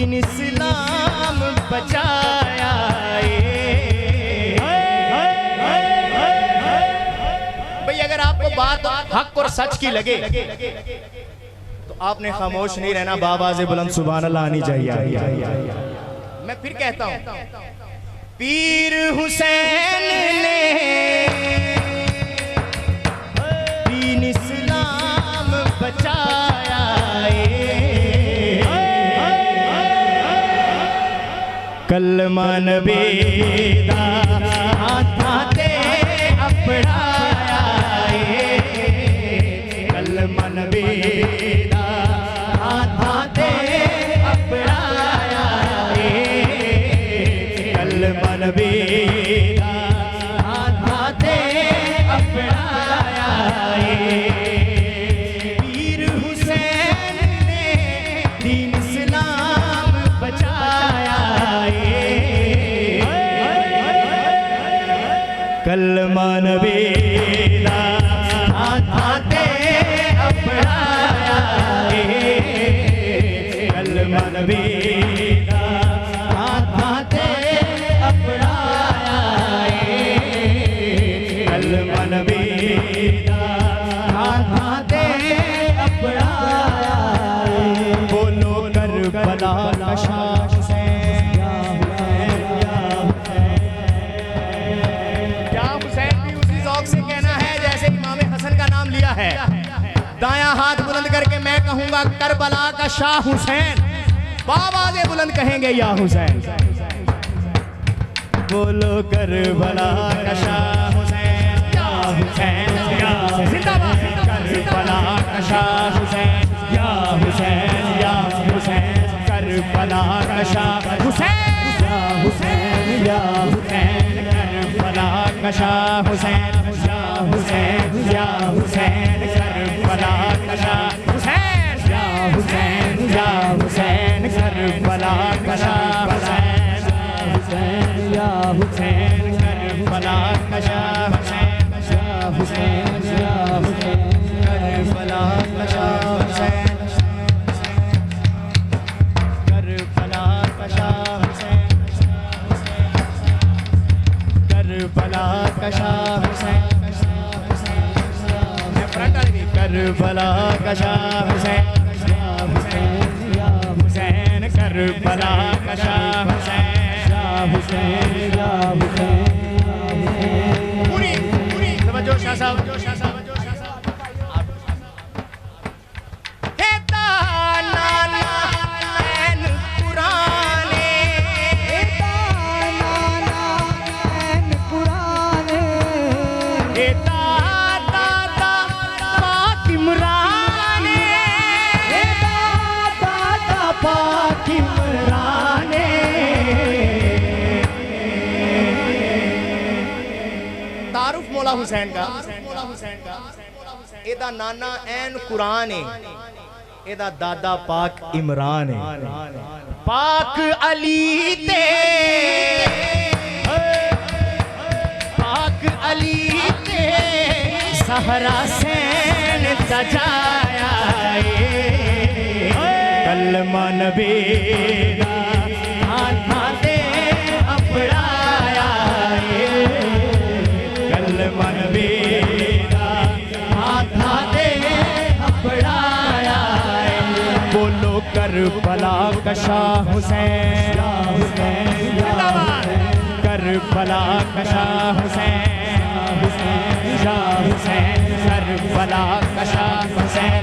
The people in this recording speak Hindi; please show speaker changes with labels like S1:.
S1: दीन इस्लाम बचाया। भाई अगर आपको बात हक और सच की लगे तो आपने खामोश नहीं रहना, बाबाज़े बुलंद सुभान अल्लाह आनी चाहिए। मैं फिर कहता हूं, पीर हुसैन ने दीन इस्लाम बचाया। कलमा नबी दा हाथे अपनाया। कलमा नबी दा हाथे अपनाया। कलमा नबी दा हाथे अपनाया। पीर हुसैन ने दीन इस्लाम बचाया। कलमा नबी दा हाथे अपनाया। कलमा नबी दा हाथे अपनाया। कलमा नबी दा हाथे अपनाया। बोलो करबला का शाह हुसैन, क्या हुसैन भी उसी ज़ौक़ से कहना है जैसे इमाम हसन का नाम लिया है। दायां हाथ बुलंद करके मैं कहूंगा करबला का शाह हुसैन, बाबाज़े बुलंद कहेंगे या हुसैन। बोलो करबला का शाह हुसैन, या हुसैन या जिंदाबाद। करबला का शाह हुसैन, या हुसैन या हुसैन। करबला का शाह हुसैन, या हुसैन या हुसैन। करबला का शाह हुसैन, या हुसैन या हुसैन। करबला का शाह हुसैन, या हुसैन या हुसैन। करबला का शाह हुसैन, या हुसैन। करबला का शाह हुसैन, या हुसैन या हुसैन। करबला का शाह हुसैन, करबला का शाह हुसैन। करबला का शाह हुसैन, करबला का शाह हुसैन, या हुसैन या हुसैन। करबला का शाह हुसैन, या हुसैन या हुसैन। पूरी पूरी तवज्जो शाह साहब, जो शाह साहब, जो शाह साहब। हे ताना नैन पुराने, हे ताना नैन पुराने। हे दादा पाक इमरान, हे दादा पाक इमरान। तारुफ मौला हुसैन का, एदा नाना ऐन कुरान है, एदा दादा पाक इमरान है। पाक अली ते, पाक अली ते सहरा सैन सजाया। कलमा नबी दा हाथे अपनाया। कलमा नबी दा हाथे अपनाया। बोलो करबला का शाह हुसैन, करबला का शाह हुसैन, या हुसैन। करबला का शाह हुसैन,